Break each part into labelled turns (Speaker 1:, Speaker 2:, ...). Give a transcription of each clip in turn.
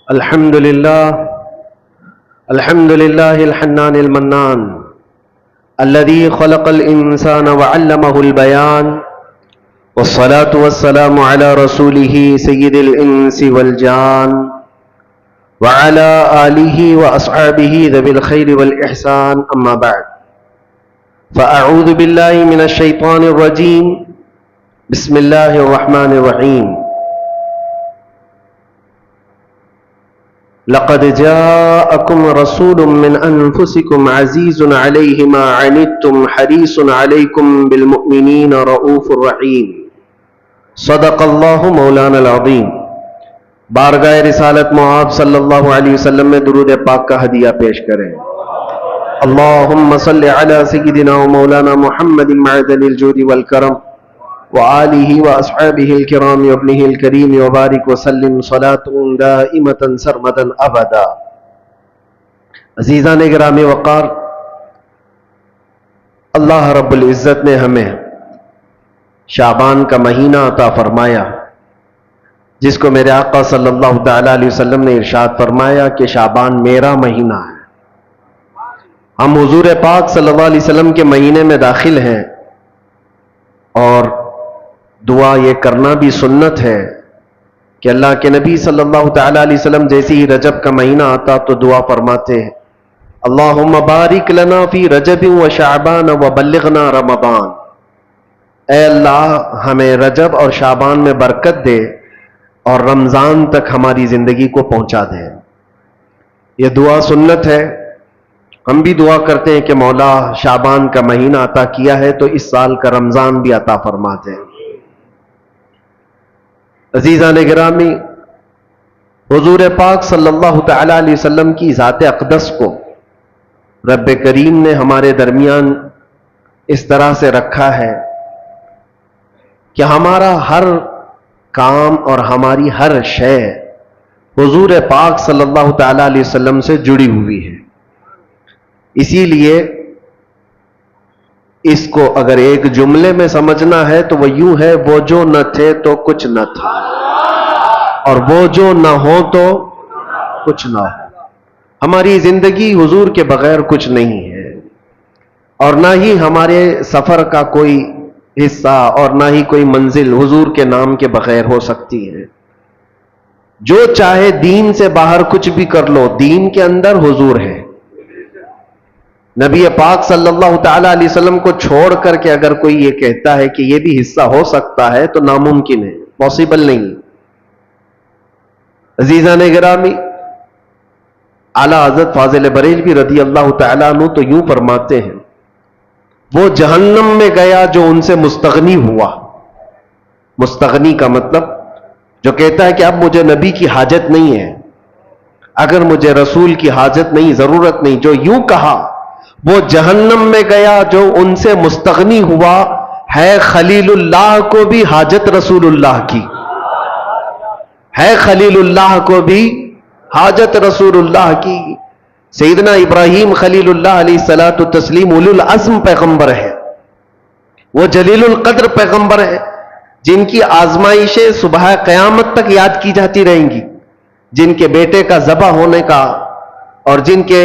Speaker 1: الحمد لله الحنان المنان الذي خلق الإنسان وعلمه البيان، والصلاة والسلام على رسوله سيد الإنس والجان وعلى آله وأصحابه ذوي الخير والإحسان، أما بعد، فأعوذ بالله من الشيطان الرجيم، بسم الله الرحمن الرحيم. لقد جاءكم رسول من أنفسكم عزيز عليه ما عنتم حريص عليكم بالمؤمنين رؤوف رحيم. صدق الله مولانا العظيم. بارگاہ رسالت معاب صلی اللہ علیہ وسلم میں درود پاک کا ہدیہ پیش کریں. اللہم صلی علی سیدنا و مولانا محمد معدن الجود والکرم وآلہ واصحابہ الکرام وابنہ الکریم وبارک وسلم صلاۃ دائمۃ سرمدا ابدا. عزیزان گرامی وقار، اللہ رب العزت نے ہمیں شعبان کا مہینہ عطا فرمایا، جس کو میرے آقا صلی اللہ تعالی علیہ وسلم نے ارشاد فرمایا کہ شعبان میرا مہینہ ہے. ہم حضور پاک صلی اللہ علیہ وسلم کے مہینے میں داخل ہیں، اور دعا یہ کرنا بھی سنت ہے کہ اللہ کے نبی صلی اللہ تعالی علیہ وسلم جیسے ہی رجب کا مہینہ آتا تو دعا فرماتے ہیں، اللہم بارک لنا فی رجب و شعبان و بلغنا رمضان. اے اللہ ہمیں رجب اور شعبان میں برکت دے اور رمضان تک ہماری زندگی کو پہنچا دے. یہ دعا سنت ہے. ہم بھی دعا کرتے ہیں کہ مولا شعبان کا مہینہ عطا کیا ہے تو اس سال کا رمضان بھی عطا فرما دے. عزیزان گرامی، حضور پاک صلی اللہ تعالی علیہ وسلم کی ذات اقدس کو رب کریم نے ہمارے درمیان اس طرح سے رکھا ہے کہ ہمارا ہر کام اور ہماری ہر شے حضور پاک صلی اللہ تعالی علیہ وسلم سے جڑی ہوئی ہے. اسی لیے اس کو اگر ایک جملے میں سمجھنا ہے تو وہ یوں ہے، وہ جو نہ تھے تو کچھ نہ تھا، اور وہ جو نہ ہو تو کچھ نہ ہو. ہماری زندگی حضور کے بغیر کچھ نہیں ہے، اور نہ ہی ہمارے سفر کا کوئی حصہ اور نہ ہی کوئی منزل حضور کے نام کے بغیر ہو سکتی ہے. جو چاہے دین سے باہر کچھ بھی کر لو، دین کے اندر حضور ہے. نبی پاک صلی اللہ تعالی علیہ وسلم کو چھوڑ کر کے اگر کوئی یہ کہتا ہے کہ یہ بھی حصہ ہو سکتا ہے تو ناممکن ہے، پاسبل نہیں. عزیزان گرامی، اعلیٰ حضرت فاضل بریلوی رضی اللہ تعالیٰ عنہ تو یوں فرماتے ہیں، وہ جہنم میں گیا جو ان سے مستغنی ہوا. مستغنی کا مطلب جو کہتا ہے کہ اب مجھے نبی کی حاجت نہیں ہے، اگر مجھے رسول کی حاجت نہیں، ضرورت نہیں، جو یوں کہا وہ جہنم میں گیا جو ان سے مستغنی ہوا. ہے خلیل اللہ کو بھی حاجت رسول اللہ کی، ہے خلیل اللہ کو بھی حاجت رسول اللہ کی. سیدنا ابراہیم خلیل اللہ علیہ الصلوۃ والتسلیم اولو العزم پیغمبر ہے، وہ جلیل القدر پیغمبر ہے جن کی آزمائشیں صبح قیامت تک یاد کی جاتی رہیں گی، جن کے بیٹے کا ذبح ہونے کا، اور جن کے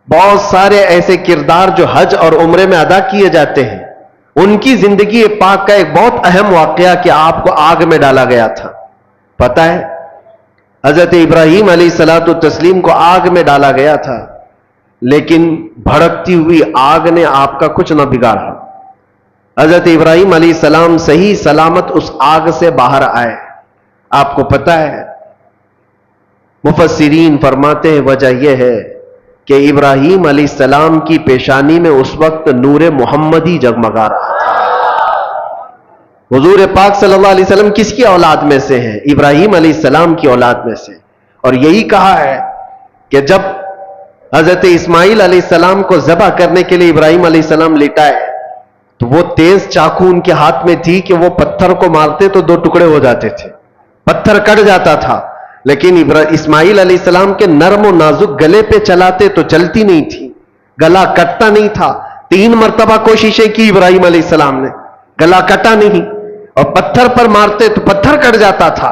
Speaker 1: بہت سارے ایسے کردار جو حج اور عمرے میں ادا کیے جاتے ہیں. ان کی زندگی پاک کا ایک بہت اہم واقعہ کہ آپ کو آگ میں ڈالا گیا تھا. پتہ ہے حضرت ابراہیم علیہ الصلوۃ والتسلیم کو آگ میں ڈالا گیا تھا، لیکن بھڑکتی ہوئی آگ نے آپ کا کچھ نہ بگاڑا. حضرت ابراہیم علیہ السلام صحیح سلامت اس آگ سے باہر آئے. آپ کو پتہ ہے مفسرین فرماتے ہیں وجہ یہ ہے کہ ابراہیم علیہ السلام کی پیشانی میں اس وقت نور محمدی جگمگا رہا تھا. حضور پاک صلی اللہ علیہ وسلم کس کی اولاد میں سے ہیں؟ ابراہیم علیہ السلام کی اولاد میں سے. اور یہی کہا ہے کہ جب حضرت اسماعیل علیہ السلام کو ذبح کرنے کے لیے ابراہیم علیہ السلام لٹائے تو وہ تیز چاقو ان کے ہاتھ میں تھی کہ وہ پتھر کو مارتے تو 2 ٹکڑے ہو جاتے تھے، پتھر کٹ جاتا تھا. لیکن اسماعیل علیہ السلام کے نرم و نازک گلے پہ چلاتے تو چلتی نہیں تھی، گلا کٹتا نہیں تھا. 3 مرتبہ کوششیں کی ابراہیم علیہ السلام نے، گلا کٹا نہیں. اور پتھر پر مارتے تو پتھر کٹ جاتا تھا.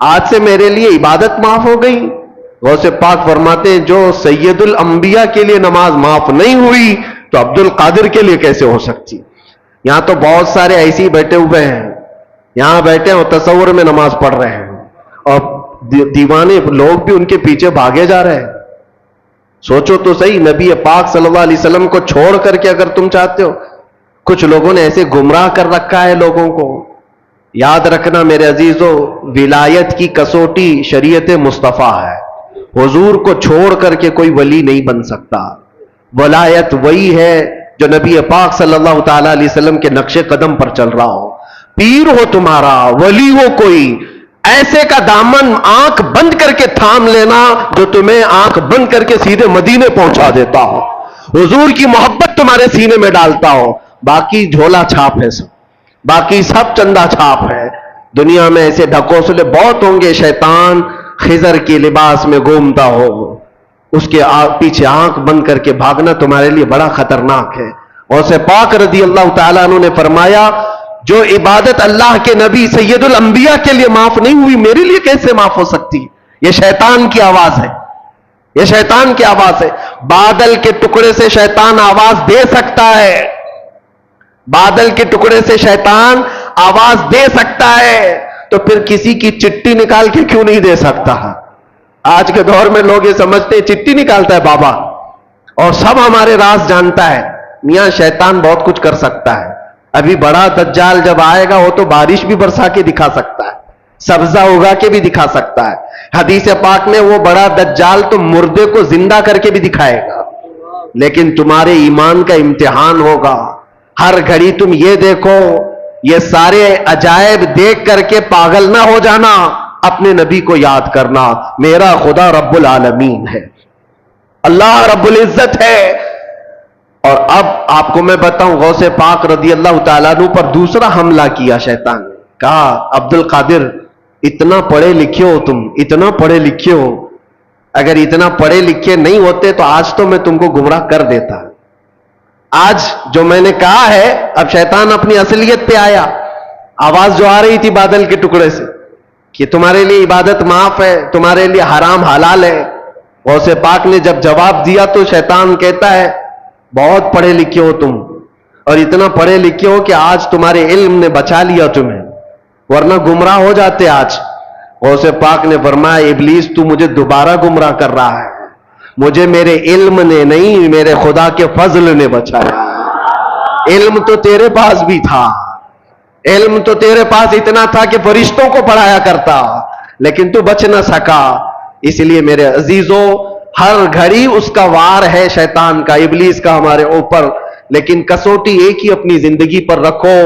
Speaker 1: آج سے میرے لیے عبادت معاف ہو گئی. غوث پاک فرماتے ہیں جو سید الانبیاء کے لیے نماز معاف نہیں ہوئی تو عبد القادر کے لیے کیسے ہو سکتی؟ یہاں تو بہت سارے ایسے ہی بیٹھے ہوئے ہیں، یہاں بیٹھے اور تصور میں نماز پڑھ رہے ہیں، اور دیوانے لوگ بھی ان کے پیچھے بھاگے جا رہے ہیں. سوچو تو صحیح، نبی پاک صلی اللہ علیہ وسلم کو چھوڑ کر کے اگر تم چاہتے ہو. کچھ لوگوں نے ایسے گمراہ کر رکھا ہے لوگوں کو. یاد رکھنا میرے عزیزو، ولایت کی کسوٹی شریعت مصطفیٰ ہے. حضور کو چھوڑ کر کے کوئی ولی نہیں بن سکتا. ولایت وہی ہے جو نبی پاک صلی اللہ تعالی علیہ وسلم کے نقش قدم پر چل رہا ہو. پیر ہو تمہارا، ولی ہو کوئی، ایسے کا دامن آنکھ بند کر کے تھام لینا جو تمہیں آنکھ بند کر کے سیدھے مدینے پہنچا دیتا ہو، حضور کی محبت تمہارے سینے میں ڈالتا ہو. باقی جھولا چھاپ ہے سب، باقی سب چندہ چھاپ ہے. دنیا میں ایسے ڈھکوسلے بہت ہوں گے. شیطان خضر کے لباس میں گھومتا ہو، اس کے پیچھے آنکھ بند کر کے بھاگنا تمہارے لیے بڑا خطرناک ہے. غوث پاک رضی اللہ تعالیٰ عنہ نے فرمایا جو عبادت اللہ کے نبی سید الانبیاء کے لیے معاف نہیں ہوئی میرے لیے کیسے معاف ہو سکتی؟ یہ شیطان کی آواز ہے، یہ شیطان کی آواز ہے. بادل کے ٹکڑے سے شیطان آواز دے سکتا ہے، بادل کے ٹکڑے سے شیطان آواز دے سکتا ہے، تو پھر کسی کی چٹھی نکال کے کیوں نہیں دے سکتا؟ آج کے دور میں لوگ یہ سمجھتے ہیں چٹھی نکالتا ہے بابا اور سب ہمارے راز جانتا ہے. میاں شیطان بہت کچھ کر سکتا ہے. ابھی بڑا دجال جب آئے گا وہ تو بارش بھی برسا کے دکھا سکتا ہے، سبزہ اگا کے بھی دکھا سکتا ہے. حدیث پاک میں وہ بڑا دجال تو مردے کو زندہ کر کے بھی دکھائے گا. لیکن تمہارے ایمان کا امتحان ہوگا. ہر گھڑی تم یہ دیکھو، یہ سارے عجائب دیکھ کر کے پاگل نہ ہو جانا. اپنے نبی کو یاد کرنا، میرا خدا رب العالمین ہے، اللہ رب العزت ہے. اور اب آپ کو میں بتاؤں، غوث پاک رضی اللہ تعالیٰ عنہ پر دوسرا حملہ کیا شیطان نے. کہا عبد القادر اتنا پڑھے لکھے ہو تم، اتنا پڑھے لکھے ہو، اگر اتنا پڑھے لکھے نہیں ہوتے تو آج تو میں تم کو گمراہ کر دیتا. آج جو میں نے کہا ہے، اب شیطان اپنی اصلیت پہ آیا. آواز جو آ رہی تھی بادل کے ٹکڑے سے کہ تمہارے لیے عبادت معاف ہے، تمہارے لیے حرام حلال ہے. غوث پاک نے جب جواب دیا تو شیطان کہتا ہے بہت پڑھے لکھے ہو تم، اور اتنا پڑھے لکھے ہو کہ آج تمہارے علم نے بچا لیا تمہیں، ورنہ گمراہ ہو جاتے آج. غوث پاک نے فرمایا ابلیس تو مجھے دوبارہ گمراہ کر رہا ہے، مجھے میرے علم نے نہیں میرے خدا کے فضل نے بچایا. علم تو تیرے پاس بھی تھا، علم تو تیرے پاس اتنا تھا کہ فرشتوں کو پڑھایا کرتا، لیکن تو بچ نہ سکا. اس لیے میرے عزیزو ہر گھڑی اس کا وار ہے، شیطان کا، ابلیس کا ہمارے اوپر. لیکن کسوٹی ایک ہی اپنی زندگی پر رکھو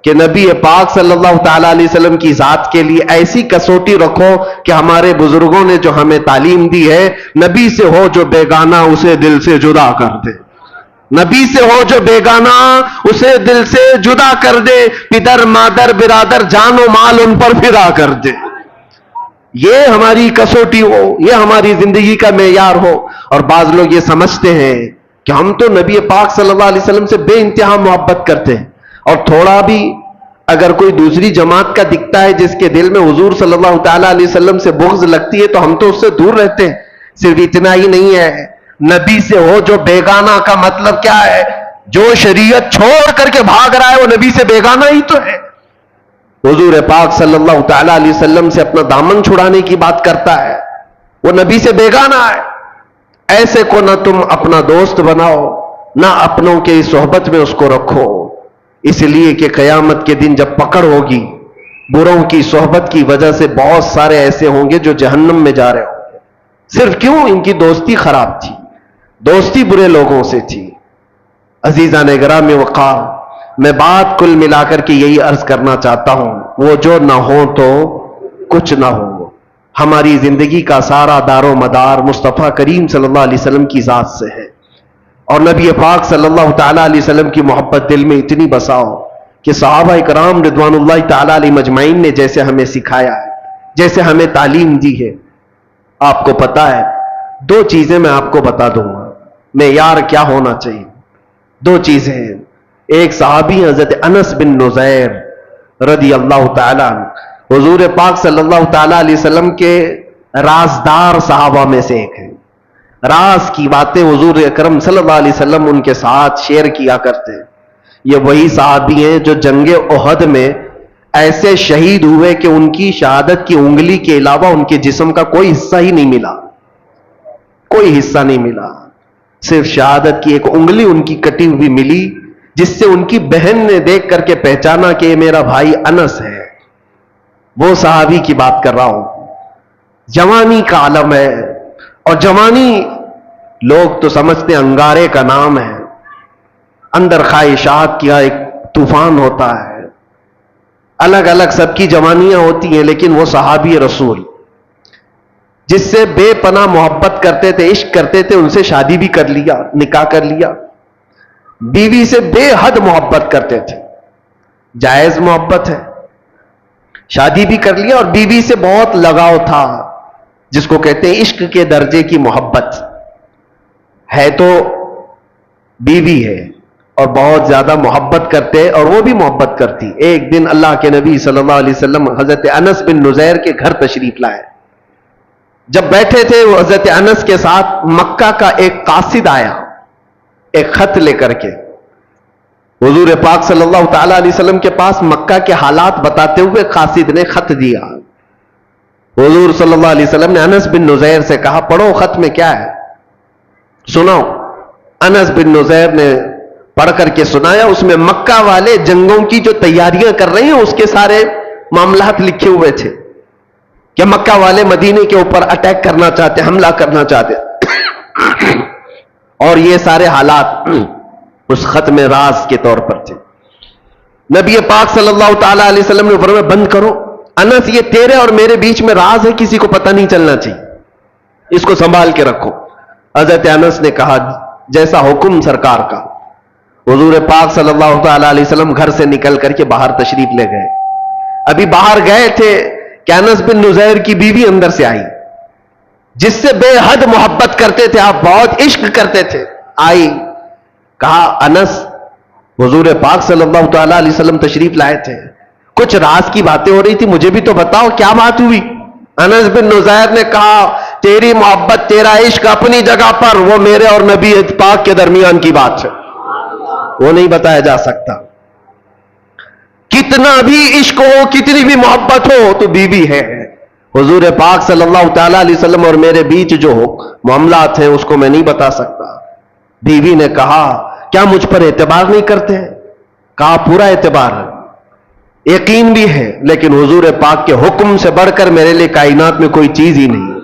Speaker 1: کہ نبی پاک صلی اللہ تعالیٰ علیہ وسلم کی ذات کے لیے ایسی کسوٹی رکھو کہ ہمارے بزرگوں نے جو ہمیں تعلیم دی ہے، نبی سے ہو جو بیگانہ اسے دل سے جدا کر دے. نبی سے ہو جو بیگانہ اسے دل سے جدا کر دے، پدر مادر برادر جان و مال ان پر فدا کر دے. یہ ہماری کسوٹی ہو، یہ ہماری زندگی کا معیار ہو. اور بعض لوگ یہ سمجھتے ہیں کہ ہم تو نبی پاک صلی اللہ علیہ وسلم سے بے انتہا محبت کرتے ہیں، اور تھوڑا بھی اگر کوئی دوسری جماعت کا دکھتا ہے جس کے دل میں حضور صلی اللہ تعالیٰ علیہ وسلم سے بغض لگتی ہے تو ہم تو اس سے دور رہتے ہیں. صرف اتنا ہی نہیں ہے، نبی سے ہو جو بیگانہ کا مطلب کیا ہے؟ جو شریعت چھوڑ کر کے بھاگ رہا ہے وہ نبی سے بیگانہ ہی تو ہے. حضور پاک صلی اللہ تعالیٰ علیہ وسلم سے اپنا دامن چھڑانے کی بات کرتا ہے، وہ نبی سے بیگانہ ہے. ایسے کو نہ تم اپنا دوست بناؤ، نہ اپنوں کے صحبت میں اس کو رکھو. اس لیے کہ قیامت کے دن جب پکڑ ہوگی، بروں کی صحبت کی وجہ سے بہت سارے ایسے ہوں گے جو جہنم میں جا رہے ہوں گے. صرف کیوں؟ ان کی دوستی خراب تھی، دوستی برے لوگوں سے تھی. عزیزان گرامی وقار، میں بات کل ملا کر کے یہی عرض کرنا چاہتا ہوں، وہ جو نہ ہو تو کچھ نہ ہو. ہماری زندگی کا سارا دار و مدار مصطفیٰ کریم صلی اللہ علیہ وسلم کی ذات سے ہے، اور نبی پاک صلی اللہ تعالیٰ علیہ وسلم کی محبت دل میں اتنی بساؤ کہ صحابہ کرام رضوان اللہ تعالیٰ علیہ مجمعین نے جیسے ہمیں سکھایا ہے، جیسے ہمیں تعلیم دی ہے. آپ کو پتا ہے، دو چیزیں میں آپ کو بتا دوں گا معیار کیا ہونا چاہیے. دو چیزیں ہیں. ایک صحابی حضرت انس بن نزیر رضی اللہ تعالیٰ عنہ، حضور پاک صلی اللہ تعالی علیہ وسلم کے رازدار صحابہ میں سے ایک ہیں. راز کی باتیں حضور اکرم صلی اللہ علیہ وسلم ان کے ساتھ شیئر کیا کرتے ہیں. یہ وہی صحابی ہیں جو جنگ احد میں ایسے شہید ہوئے کہ ان کی شہادت کی انگلی کے علاوہ ان کے جسم کا کوئی حصہ ہی نہیں ملا. کوئی حصہ نہیں ملا, صرف شہادت کی ایک انگلی ان کی کٹی ہوئی ملی, جس سے ان کی بہن نے دیکھ کر کے پہچانا کہ یہ میرا بھائی انس ہے. وہ صحابی کی بات کر رہا ہوں. جوانی کا عالم ہے, اور جوانی لوگ تو سمجھتے ہیں انگارے کا نام ہے, اندر خواہشات کا ایک طوفان ہوتا ہے, الگ الگ سب کی جوانیاں ہوتی ہیں. لیکن وہ صحابی رسول جس سے بے پناہ محبت کرتے تھے, عشق کرتے تھے, ان سے شادی بھی کر لیا, نکاح کر لیا. بیوی سے بے حد محبت کرتے تھے, جائز محبت ہے, شادی بھی کر لیا, اور بیوی سے بہت لگاؤ تھا, جس کو کہتے ہیں عشق کے درجے کی محبت ہے. تو بیوی ہے اور بہت زیادہ محبت کرتے, اور وہ بھی محبت کرتی. ایک دن اللہ کے نبی صلی اللہ علیہ وسلم حضرت انس بن نزیر کے گھر تشریف لائے. جب بیٹھے تھے وہ حضرت انس کے ساتھ, مکہ کا ایک قاصد آیا ایک خط لے کر کے. حضور پاک صلی اللہ تعالی علیہ وسلم کے پاس مکہ کے حالات بتاتے ہوئے قاصد نے خط دیا. حضور صلی اللہ علیہ وسلم نے انس بن نزیر سے کہا, پڑھو خط میں کیا ہے, سناؤ. انس بن نزیر نے پڑھ کر کے سنایا. اس میں مکہ والے جنگوں کی جو تیاریاں کر رہے ہیں اس کے سارے معاملات لکھے ہوئے تھے, کہ مکہ والے مدینے کے اوپر اٹیک کرنا چاہتے, حملہ کرنا چاہتے. اور یہ سارے حالات اس خط میں راز کے طور پر تھے. نبی پاک صلی اللہ تعالی علیہ وسلم نے فرمایا, بند کرو انس, یہ تیرے اور میرے بیچ میں راز ہے, کسی کو پتہ نہیں چلنا چاہیے, اس کو سنبھال کے رکھو. حضرت انس نے کہا, جیسا حکم سرکار کا. حضور پاک صلی اللہ تعالی علیہ وسلم گھر سے نکل کر کے باہر تشریف لے گئے. ابھی باہر گئے تھے کہ انس بن نزیر کی بیوی اندر سے آئی, جس سے بے حد محبت کرتے تھے آپ, بہت عشق کرتے تھے. آئی, کہا انس, حضور پاک صلی اللہ تعالی علیہ وسلم تشریف لائے تھے, کچھ راز کی باتیں ہو رہی تھی, مجھے بھی تو بتاؤ کیا بات ہوئی. انس بن نزیر نے کہا, تیری محبت, تیرا عشق اپنی جگہ پر, وہ میرے اور نبی پاک کے درمیان کی بات ہے, وہ نہیں بتایا جا سکتا. کتنا بھی عشق ہو, کتنی بھی محبت ہو, تو بیوی ہے. حضور پاک صلی اللہ تعالی علیہ وسلم اور میرے بیچ جو معاملات ہیں اس کو میں نہیں بتا سکتا. بیوی نے کہا, کیا مجھ پر اعتبار نہیں کرتے؟ کہا, پورا اعتبار ہے, یقین بھی ہے, لیکن حضور پاک کے حکم سے بڑھ کر میرے لیے کائنات میں کوئی چیز ہی نہیں.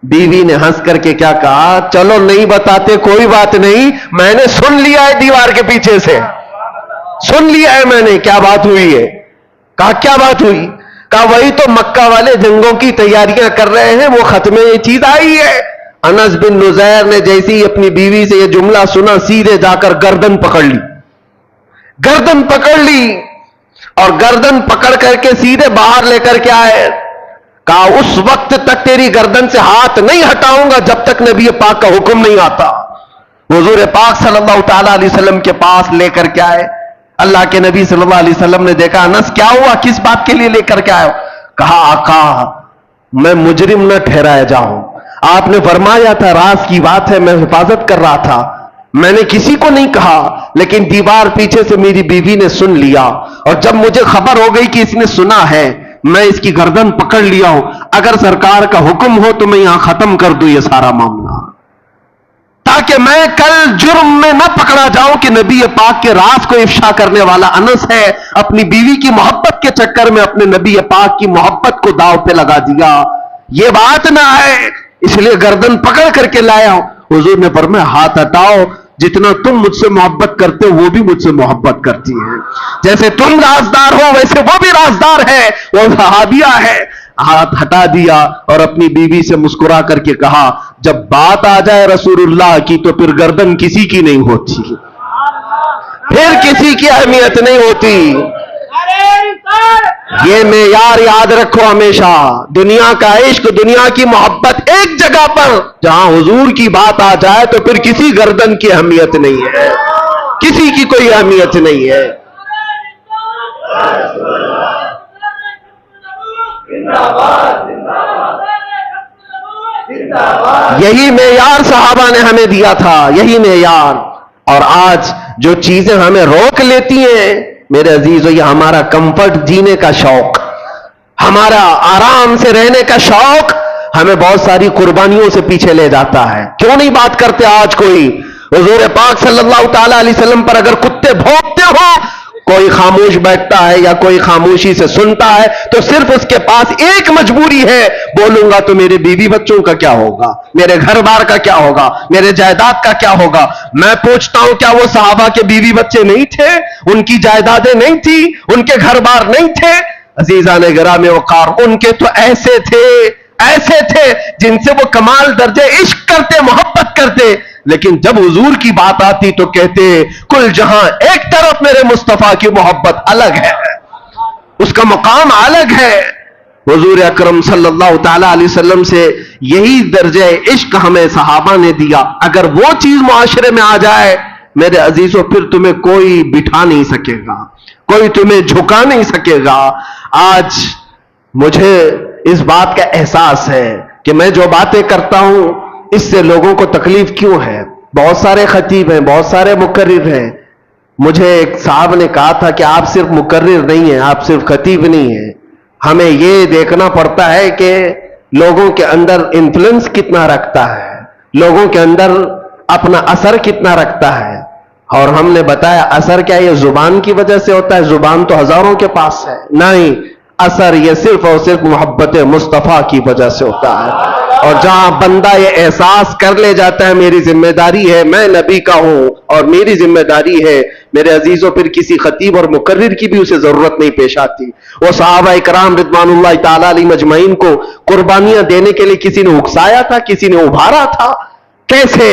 Speaker 1: بیوی نے ہنس کر کے کیا کہا, چلو نہیں بتاتے کوئی بات نہیں, میں نے سن لیا ہے دیوار کے پیچھے سے, سن لیا ہے میں نے کیا بات ہوئی ہے. کہا کیا بات ہوئی؟ کہا وہی تو مکہ والے جنگوں کی تیاریاں کر رہے ہیں, وہ خط میں یہ چیز آئی ہے. انس بن نزیر نے جیسی ہی اپنی بیوی سے یہ جملہ سنا, سیدھے جا کر گردن پکڑ لی, گردن پکڑ لی, اور گردن پکڑ کر کے سیدھے باہر لے کر کے آئے. کہا, اس وقت تک تیری گردن سے ہاتھ نہیں ہٹاؤں گا جب تک نبی پاک کا حکم نہیں آتا. حضور پاک صلی اللہ تعالی علیہ وسلم کے پاس لے کر کے آئے. اللہ کے نبی صلی اللہ علیہ وسلم نے دیکھا, انس کیا ہوا, کس بات کے لیے لے کر کے آئے؟ کہا, آقا میں مجرم نہ ٹھہرایا جاؤں, آپ نے فرمایا تھا راز کی بات ہے, میں حفاظت کر رہا تھا, میں نے کسی کو نہیں کہا, لیکن دیوار پیچھے سے میری بیوی نے سن لیا, اور جب مجھے خبر ہو گئی کہ اس نے سنا ہے, میں اس کی گردن پکڑ لیا ہوں. اگر سرکار کا حکم ہو تو میں یہاں ختم کر دوں یہ سارا معاملہ, تاکہ میں کل جرم میں نہ پکڑا جاؤں کہ نبی پاک کے راز کو افشا کرنے والا انس ہے. اپنی بیوی کی محبت کے چکر میں اپنے نبی پاک کی محبت کو داؤ پہ لگا دیا, یہ بات نہ ہے, اس لیے گردن پکڑ کر کے لایا ہوں. حضور نے فرمایا, ہاتھ ہٹاؤ, جتنا تم مجھ سے محبت کرتے ہو وہ بھی مجھ سے محبت کرتی ہے, جیسے تم رازدار ہو ویسے وہ بھی رازدار ہے, وہ صحابیہ ہے. ہاتھ ہٹا دیا اور اپنی بیوی سے مسکرا کر کے کہا, جب بات آ جائے رسول اللہ کی تو پھر گردن کسی کی نہیں ہوتی, پھر کسی کی اہمیت نہیں ہوتی. یہ معیار یاد رکھو ہمیشہ, دنیا کا عشق, دنیا کی محبت ایک جگہ پر, جہاں حضور کی بات آ جائے تو پھر کسی گردن کی اہمیت نہیں ہے, کسی کی کوئی اہمیت نہیں ہے. یہی معیار صحابہ نے ہمیں دیا تھا، یہی معیار. اور آج جو چیزیں ہمیں روک لیتی ہیں میرے عزیزو، یہ ہمارا کمفرٹ جینے کا شوق، ہمارا آرام سے رہنے کا شوق ہمیں بہت ساری قربانیوں سے پیچھے لے جاتا ہے. کیوں نہیں بات کرتے آج کوئی حضور پاک صلی اللہ تعالی علیہ وسلم پر اگر کتے بھونکتے ہو، کوئی خاموش بیٹھتا ہے یا کوئی خاموشی سے سنتا ہے تو صرف اس کے پاس ایک مجبوری ہے، بولوں گا تو میرے بیوی بچوں کا کیا ہوگا، میرے گھر بار کا کیا ہوگا، میرے جائیداد کا کیا ہوگا. میں پوچھتا ہوں کیا وہ صحابہ کے بیوی بچے نہیں تھے، ان کی جائیدادیں نہیں تھی، ان کے گھر بار نہیں تھے؟ عزیزان گرامی وقار، ان کے تو ایسے تھے جن سے وہ کمال درجے عشق کرتے، محبت کرتے، لیکن جب حضور کی بات آتی تو کہتے کل جہاں ایک طرف، میرے مصطفیٰ کی محبت الگ ہے، اس کا مقام الگ ہے. حضور اکرم صلی اللہ تعالی علیہ وسلم سے یہی درجہ عشق ہمیں صحابہ نے دیا. اگر وہ چیز معاشرے میں آ جائے میرے عزیزوں، پھر تمہیں کوئی بٹھا نہیں سکے گا، کوئی تمہیں جھکا نہیں سکے گا. آج مجھے اس بات کا احساس ہے کہ میں جو باتیں کرتا ہوں اس سے لوگوں کو تکلیف کیوں ہے. بہت سارے خطیب ہیں، بہت سارے مقرر ہیں. مجھے ایک صاحب نے کہا تھا کہ آپ صرف مقرر نہیں ہیں، آپ صرف خطیب نہیں ہیں، ہمیں یہ دیکھنا پڑتا ہے کہ لوگوں کے اندر انفلوئنس کتنا رکھتا ہے، لوگوں کے اندر اپنا اثر کتنا رکھتا ہے. اور ہم نے بتایا اثر کیا یہ زبان کی وجہ سے ہوتا ہے؟ زبان تو ہزاروں کے پاس ہے. نہیں، اثر یہ صرف اور صرف محبت مصطفیٰ کی وجہ سے ہوتا ہے. اور جہاں بندہ یہ احساس کر لے جاتا ہے میری ذمہ داری ہے، میں نبی کا ہوں اور میری ذمہ داری ہے، میرے عزیزوں، پھر کسی خطیب اور مقرر کی بھی اسے ضرورت نہیں پیش آتی. وہ صحابہ اکرام رضوان اللہ تعالی علیہم اجمعین کو قربانیاں دینے کے لیے کسی نے اکسایا تھا، کسی نے ابھارا تھا. کیسے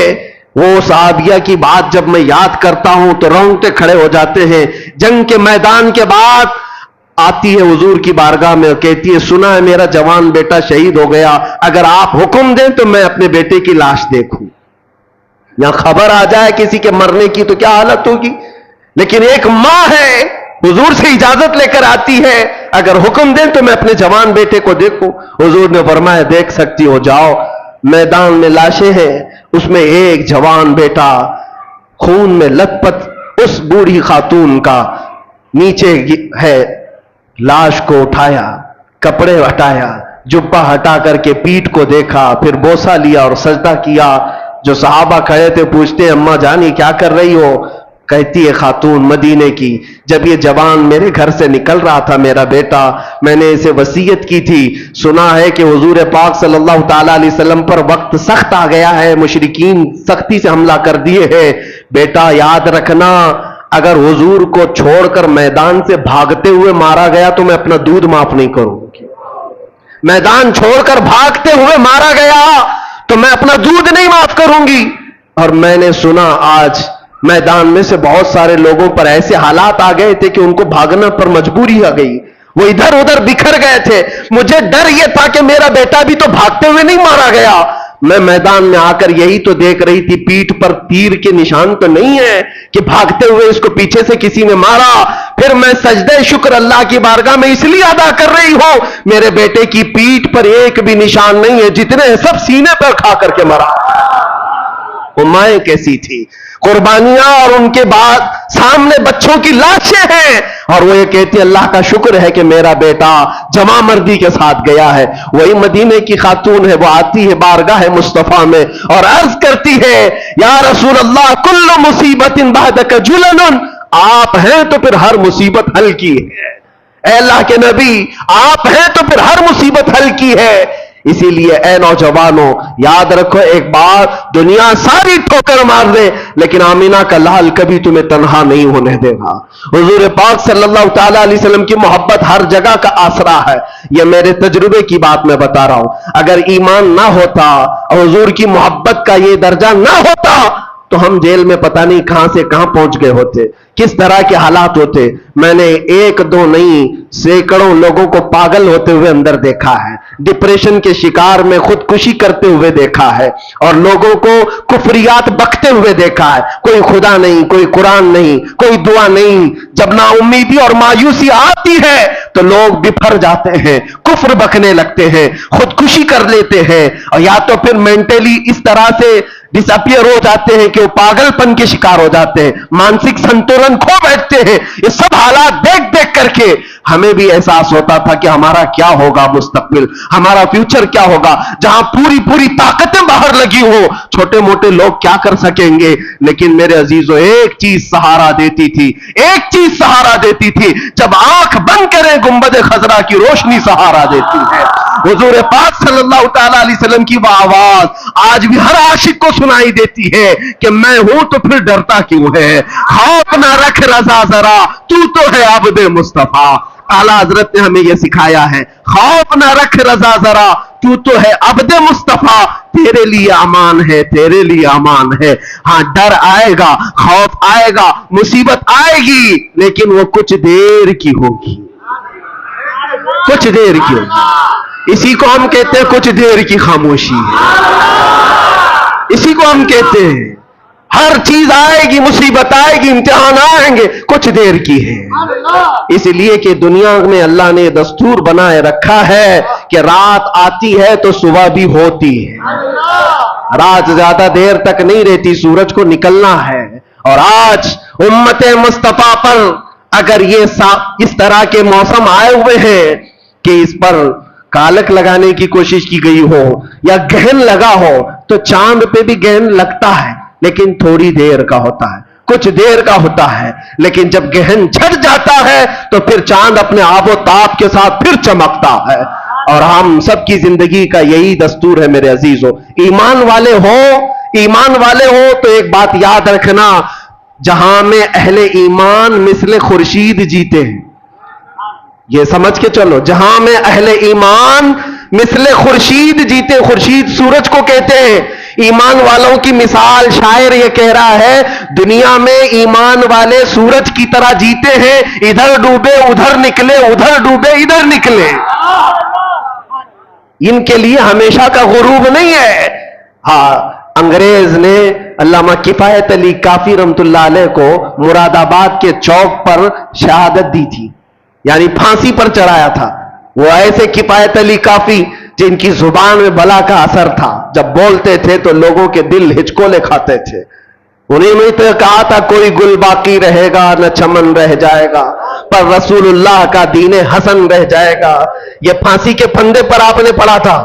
Speaker 1: وہ صحابیہ کی بات جب میں یاد کرتا ہوں تو رونگٹے کھڑے ہو جاتے ہیں. جنگ کے میدان کے بعد آتی ہے حضور کی بارگاہ میں اور کہتی ہے سنا ہے میرا جوان بیٹا شہید ہو گیا، اگر آپ حکم دیں تو میں اپنے بیٹے کی لاش دیکھوں. یا خبر آ جائے کسی کے مرنے کی تو کیا حالت ہوگی. لیکن ایک ماں ہے حضور سے اجازت لے کر آتی ہے، اگر حکم دیں تو میں اپنے جوان بیٹے کو دیکھوں. حضور نے فرمایا دیکھ سکتی ہو، جاؤ. میدان میں لاشیں ہیں، اس میں ایک جوان بیٹا خون میں لت پت اس بوڑھی خاتون کا نیچے ہے. لاش کو اٹھایا، کپڑے ہٹایا، جبہ ہٹا کر کے پیٹھ کو دیکھا، پھر بوسہ لیا اور سجدہ کیا. جو صحابہ کھڑے تھے پوچھتے ہیں اماں جانی کیا کر رہی ہو؟ کہتی ہے خاتون مدینے کی، جب یہ جوان میرے گھر سے نکل رہا تھا میرا بیٹا، میں نے اسے وصیت کی تھی. سنا ہے کہ حضور پاک صلی اللہ تعالی علیہ وسلم پر وقت سخت آ گیا ہے، مشرکین سختی سے حملہ کر دیے ہیں. بیٹا یاد رکھنا اگر حضور کو چھوڑ کر میدان سے بھاگتے ہوئے مارا گیا تو میں اپنا دودھ معاف نہیں کروں گی. میدان چھوڑ کر بھاگتے ہوئے مارا گیا تو میں اپنا دودھ نہیں معاف کروں گی. اور میں نے سنا آج میدان میں سے بہت سارے لوگوں پر ایسے حالات آ گئے تھے کہ ان کو بھاگنا پر مجبوری آ گئی، وہ ادھر ادھر بکھر گئے تھے. مجھے ڈر یہ تھا کہ میرا بیٹا بھی تو بھاگتے ہوئے نہیں مارا گیا. میں میدان میں آ کر یہی تو دیکھ رہی تھی پیٹھ پر تیر کے نشان تو نہیں ہے کہ بھاگتے ہوئے اس کو پیچھے سے کسی نے مارا. پھر میں سجدہ شکر اللہ کی بارگاہ میں اس لیے ادا کر رہی ہوں میرے بیٹے کی پیٹھ پر ایک بھی نشان نہیں ہے، جتنے سب سینے پر کھا کر کے مرا. وہ مائیں کیسی تھی، قربانیاں، اور ان کے بعد سامنے بچوں کی لاشیں ہیں اور وہ یہ کہتی اللہ کا شکر ہے کہ میرا بیٹا جمع مردی کے ساتھ گیا ہے. وہی مدینے کی خاتون ہے، وہ آتی ہے بارگاہ مصطفیٰ میں اور عرض کرتی ہے یا رسول اللہ کل مصیبت بعدک جلن، آپ ہیں تو پھر ہر مصیبت حل کی ہے. اے اللہ کے نبی آپ ہیں تو پھر ہر مصیبت حل کی ہے. اسی لیے اے نوجوانوں یاد رکھو ایک بات، دنیا ساری ٹھوکر مار دے لیکن آمینہ کا لال کبھی تمہیں تنہا نہیں ہونے دے گا. حضور پاک صلی اللہ تعالی علیہ وسلم کی محبت ہر جگہ کا آسرا ہے. یہ میرے تجربے کی بات میں بتا رہا ہوں. اگر ایمان نہ ہوتا اور حضور کی محبت کا یہ درجہ نہ ہوتا تو ہم جیل میں پتہ نہیں کہاں سے کہاں پہنچ گئے ہوتے، کس طرح کے حالات ہوتے۔ میں نے ایک دو نہیں سینکڑوں لوگوں کو پاگل ہوتے ہوئے اندر دیکھا ہے، ڈپریشن کے شکار میں خودکشی کرتے ہوئے دیکھا ہے، اور لوگوں کو کفریات بکتے ہوئے دیکھا ہے۔ کوئی خدا نہیں، کوئی قرآن نہیں، کوئی دعا نہیں۔ جب نا امیدی اور مایوسی آتی ہے تو لوگ بفر جاتے ہیں، کفر بکنے لگتے ہیں، خودکشی کر لیتے ہیں، اور یا تو پھر مینٹلی اس طرح سے ڈس اپیئر ہو جاتے ہیں کہ وہ پاگل پن کے شکار ہو جاتے ہیں، مانسک سنتولن کھو بیٹھتے ہیں۔ یہ سب حالات دیکھ دیکھ کر کے ہمیں بھی احساس ہوتا تھا کہ ہمارا کیا ہوگا مستقبل، ہمارا فیوچر کیا ہوگا، جہاں پوری پوری طاقتیں باہر لگی ہو، چھوٹے موٹے لوگ کیا کر سکیں گے۔ لیکن میرے عزیزو، ایک چیز سہارا دیتی تھی، ایک چیز سہارا دیتی تھی، جب آنکھ بند کریں گنبد خضرا کی روشنی سہارا دیتی ہے۔ حضور پاک صلی اللہ تعالی علیہ وسلم کی وہ آواز آج بھی ہر عاشق کو سنائی دیتی ہے کہ میں ہوں تو پھر ڈرتا کیوں ہے، خوف نہ رکھ رضا ذرا تو ہے عبد مصطفیٰ۔ اعلیٰ حضرت نے ہمیں یہ سکھایا ہے، خوف نہ رکھ رضا ذرا تو ہے عبد مصطفیٰ، تیرے لیے امان ہے، تیرے لیے امان ہے۔ ہاں ڈر آئے گا، خوف آئے گا، مصیبت آئے گی، لیکن وہ کچھ دیر کی ہوگی، کچھ دیر کی ہوگی۔ اسی کو ہم کہتے ہیں کچھ دیر کی خاموشی ہے، اسی کو ہم کہتے ہیں ہر چیز آئے گی، مصیبت آئے گی، امتحان آئیں گے، کچھ دیر کی ہے۔ اس لیے کہ دنیا میں اللہ نے دستور بنائے رکھا ہے کہ رات آتی ہے تو صبح بھی ہوتی ہے، رات زیادہ دیر تک نہیں رہتی، سورج کو نکلنا ہے۔ اور آج امت مصطفیٰ پر اگر یہ اس طرح کے موسم آئے ہوئے ہیں کہ اس پر کالک لگانے کی کوشش کی گئی ہو یا گہن لگا ہو، تو چاند پہ بھی گہن لگتا ہے لیکن تھوڑی دیر کا ہوتا ہے، کچھ دیر کا ہوتا ہے، لیکن جب گہن چھٹ جاتا ہے تو پھر چاند اپنے آب و تاب کے ساتھ پھر چمکتا ہے۔ اور ہم سب کی زندگی کا یہی دستور ہے میرے عزیزو۔ ایمان والے ہو تو ایک بات یاد رکھنا، جہاں میں اہل ایمان مثل خورشید جیتے ہیں، یہ سمجھ کے چلو، جہاں میں اہل ایمان مثل خورشید جیتے، خورشید سورج کو کہتے ہیں۔ ایمان والوں کی مثال شاعر یہ کہہ رہا ہے، دنیا میں ایمان والے سورج کی طرح جیتے ہیں، ادھر ڈوبے ادھر نکلے، ادھر ڈوبے ادھر نکلے۔ ان کے لیے ہمیشہ کا غروب نہیں ہے۔ ہاں، انگریز نے علامہ کفایت علی کافی رحمت اللہ علیہ کو مراد آباد کے چوک پر شہادت دی تھی، یعنی پھانسی پر چڑھایا تھا۔ وہ ایسے کفایت علی کافی جن کی زبان میں بلا کا اثر تھا، جب بولتے تھے تو لوگوں کے دل ہچکولے کھاتے تھے۔ انہیں میں تو کہا تھا کوئی گل باقی رہے گا نہ چمن رہ جائے گا، پر رسول اللہ کا دین حسن رہ جائے گا۔ یہ پھانسی کے پھندے پر آپ نے پڑھا تھا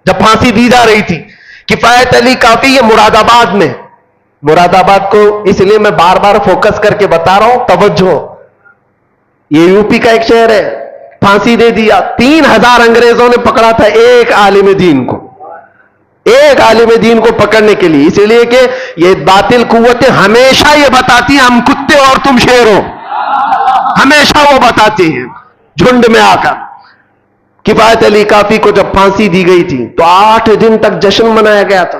Speaker 1: جب پھانسی دی جا رہی تھی۔ کفایت علی کافی یہ مراد آباد میں، مراد آباد کو اس لیے میں بار بار فوکس کر کے بتا رہا ہوں، توجہ، یہ یو پی کا ایک شہر ہے۔ پھانسی دے دیا، 3000 انگریزوں نے پکڑا تھا ایک عالم دین کو، ایک عالم دین کو پکڑنے کے لیے، اس لیے کہ یہ باطل قوتیں ہمیشہ یہ بتاتی ہیں ہم کتے اور تم شیر ہو، ہمیشہ وہ بتاتی ہیں جھنڈ میں آ کر۔ کفایت علی کافی کو جب پھانسی دی گئی تھی تو 8 دن تک جشن منایا گیا تھا،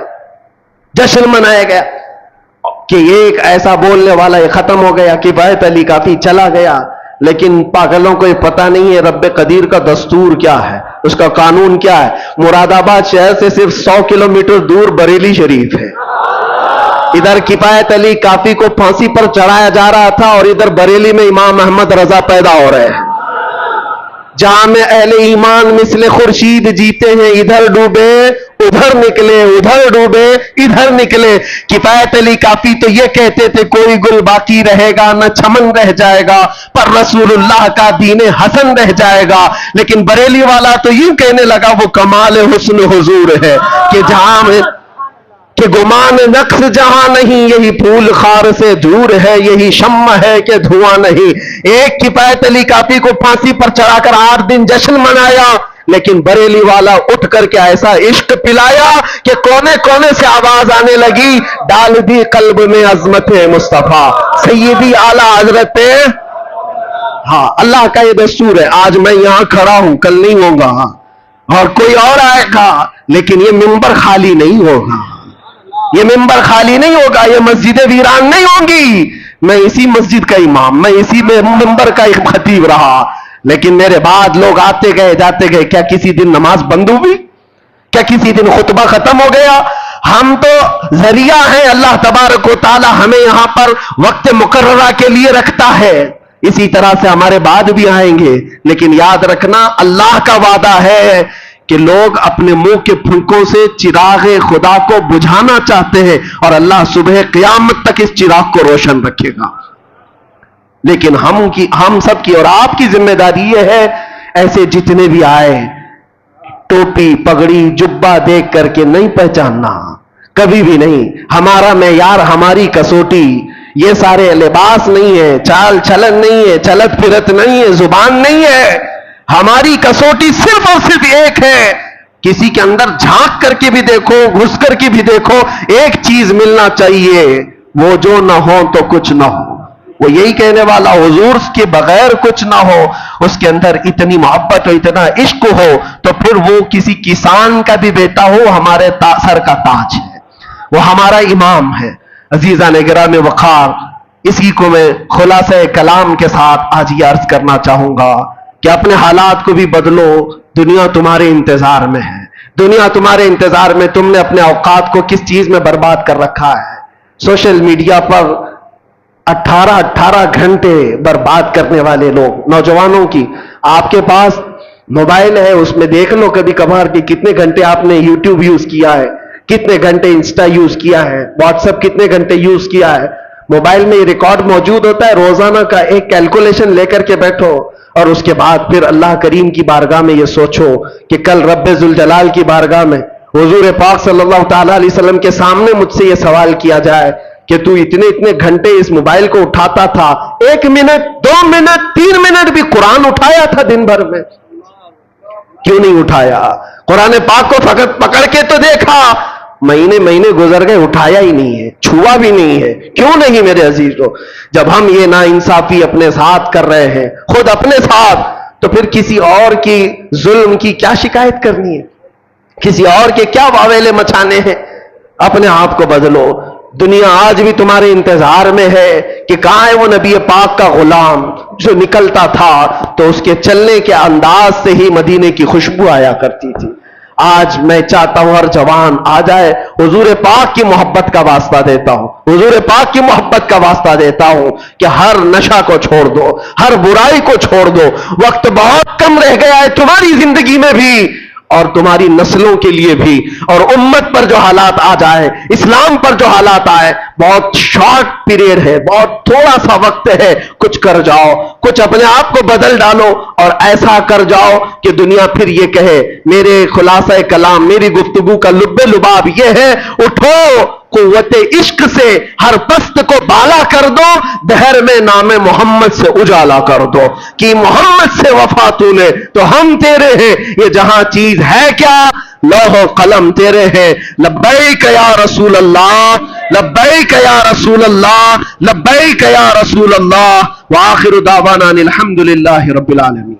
Speaker 1: جشن منایا گیا کہ ایک ایسا بولنے والا یہ ختم ہو گیا، کفایت علی کافی چلا گیا۔ لیکن پاگلوں کو یہ پتہ نہیں ہے رب قدیر کا دستور کیا ہے، اس کا قانون کیا ہے۔ مراد آباد شہر سے صرف 100 کلومیٹر دور بریلی شریف ہے، ادھر کفایت علی کافی کو پھانسی پر چڑھایا جا رہا تھا اور ادھر بریلی میں امام احمد رضا پیدا ہو رہے ہیں۔ جہاں میں اہل ایمان مثل خورشید جیتے ہیں، ادھر ڈوبے ادھر نکلے، ادھر ڈوبے ادھر نکلے۔ کفایت علی کافی تو یہ کہتے تھے کوئی گل باقی رہے گا نہ چمن رہ جائے گا، پر رسول اللہ کا دین حسن رہ جائے گا۔ لیکن بریلی والا تو یوں کہنے لگا وہ کمال حسن حضور ہے کہ جہاں میں کہ گمان نقص جہاں نہیں، یہی پھول خار سے دور ہے، یہی شمع ہے کہ دھواں نہیں۔ ایک کفایت علی کافی کو پھانسی پر چڑھا کر 8 دن جشن منایا، لیکن بریلی والا اٹھ کر کے ایسا عشق پلایا کہ کونے کونے سے آواز آنے لگی، ڈال دی قلب میں عظمت مصطفیٰ سیدی اعلیٰ حضرت۔ ہاں، اللہ کا یہ دستور ہے، آج میں یہاں کھڑا ہوں، کل نہیں ہوں گا، اور کوئی اور آئے گا، لیکن یہ منبر خالی نہیں ہوگا۔ یہ ممبر خالی نہیں ہوگا، یہ مسجد ویران نہیں ہوں گی. میں اسی مسجد کا امام، میں اسی ممبر کا ایک خطیب رہا، لیکن میرے بعد لوگ آتے گئے جاتے گئے. کیا کسی دن نماز بند ہوئی؟ کیا کسی دن خطبہ ختم ہو گیا؟ ہم تو ذریعہ ہیں. اللہ تبارک و تعالی ہمیں یہاں پر وقت مقررہ کے لیے رکھتا ہے. اسی طرح سے ہمارے بعد بھی آئیں گے، لیکن یاد رکھنا اللہ کا وعدہ ہے کہ لوگ اپنے منہ کے پھنکوں سے چراغ خدا کو بجھانا چاہتے ہیں، اور اللہ صبح قیامت تک اس چراغ کو روشن رکھے گا. لیکن ہم سب کی اور آپ کی ذمہ داری یہ ہے، ایسے جتنے بھی آئے ٹوپی پگڑی جبہ دیکھ کر کے نہیں پہچاننا، کبھی بھی نہیں. ہمارا معیار، ہماری کسوٹی یہ سارے لباس نہیں ہے، چال چلن نہیں ہے، چلت پھرت نہیں ہے، زبان نہیں ہے. ہماری کسوٹی صرف اور صرف ایک ہے. کسی کے اندر جھانک کر کے بھی دیکھو، گھس کر کے بھی دیکھو، ایک چیز ملنا چاہیے، وہ جو نہ ہو تو کچھ نہ ہو. وہ یہی کہنے والا حضور کے بغیر کچھ نہ ہو. اس کے اندر اتنی محبت اور اتنا عشق ہو تو پھر وہ کسی کسان کا بھی بیٹا ہو، ہمارے سر کا تاج ہے، وہ ہمارا امام ہے. عزیزان گرام وقار، اسی کو میں خلاصہ کلام کے ساتھ آج یہ عرض کرنا چاہوں گا کہ اپنے حالات کو بھی بدلو. دنیا تمہارے انتظار میں ہے، دنیا تمہارے انتظار میں. تم نے اپنے اوقات کو کس چیز میں برباد کر رکھا ہے؟ سوشل میڈیا پر 18 گھنٹے برباد کرنے والے لوگ، نوجوانوں کی. آپ کے پاس موبائل ہے، اس میں دیکھ لو کبھی کبھار کہ کتنے گھنٹے آپ نے یوٹیوب یوز کیا ہے، کتنے گھنٹے انسٹا یوز کیا ہے، واٹس ایپ کتنے گھنٹے یوز کیا ہے. موبائل میں یہ ریکارڈ موجود ہوتا ہے. روزانہ کا ایک کیلکولیشن لے کر کے بیٹھو، اور اس کے بعد پھر اللہ کریم کی بارگاہ میں یہ سوچو کہ کل رب ذوالجلال کی بارگاہ میں حضور پاک صلی اللہ تعالی علیہ وسلم کے سامنے مجھ سے یہ سوال کیا جائے کہ تو اتنے گھنٹے اس موبائل کو اٹھاتا تھا، 1 منٹ 2 منٹ 3 منٹ بھی قرآن اٹھایا تھا دن بھر میں؟ کیوں نہیں اٹھایا؟ قرآن پاک کو فقط پکڑ کے تو دیکھا، مہینے گزر گئے، اٹھایا ہی نہیں ہے، چھوا بھی نہیں ہے. کیوں نہیں میرے عزیزو؟ جب ہم یہ ناانصافی اپنے ساتھ کر رہے ہیں، خود اپنے ساتھ، تو پھر کسی اور کی ظلم کی کیا شکایت کرنی ہے؟ کسی اور کے کیا واویلے مچانے ہیں؟ اپنے آپ کو بدلو. دنیا آج بھی تمہارے انتظار میں ہے کہ کہاں ہے وہ نبی پاک کا غلام جو نکلتا تھا تو اس کے چلنے کے انداز سے ہی مدینے کی خوشبو آیا کرتی تھی. آج میں چاہتا ہوں ہر جوان آ جائے. حضور پاک کی محبت کا واسطہ دیتا ہوں، حضور پاک کی محبت کا واسطہ دیتا ہوں کہ ہر نشہ کو چھوڑ دو، ہر برائی کو چھوڑ دو. وقت بہت کم رہ گیا ہے تمہاری زندگی میں بھی اور تمہاری نسلوں کے لیے بھی. اور امت پر جو حالات آ جائے، اسلام پر جو حالات آئے، بہت شارٹ پیریڈ ہے، بہت تھوڑا سا وقت ہے. کچھ کر جاؤ، کچھ اپنے آپ کو بدل ڈالو اور ایسا کر جاؤ کہ دنیا پھر یہ کہے. میرے خلاصہ کلام، میری گفتگو کا لب لباب یہ ہے، اٹھو قوت عشق سے ہر پست کو بالا کر دو، دہر میں نام محمد سے اجالا کر دو کہ محمد سے وفا تو نے تو ہم تیرے ہیں. یہ جہاں چیز ہے کیا، لوح و قلم تیرے ہیں. لبیک یا رسول اللہ، لبیک یا رسول اللہ، لبیک یا رسول اللہ. وآخر دعوانا الحمدللہ رب العالمین.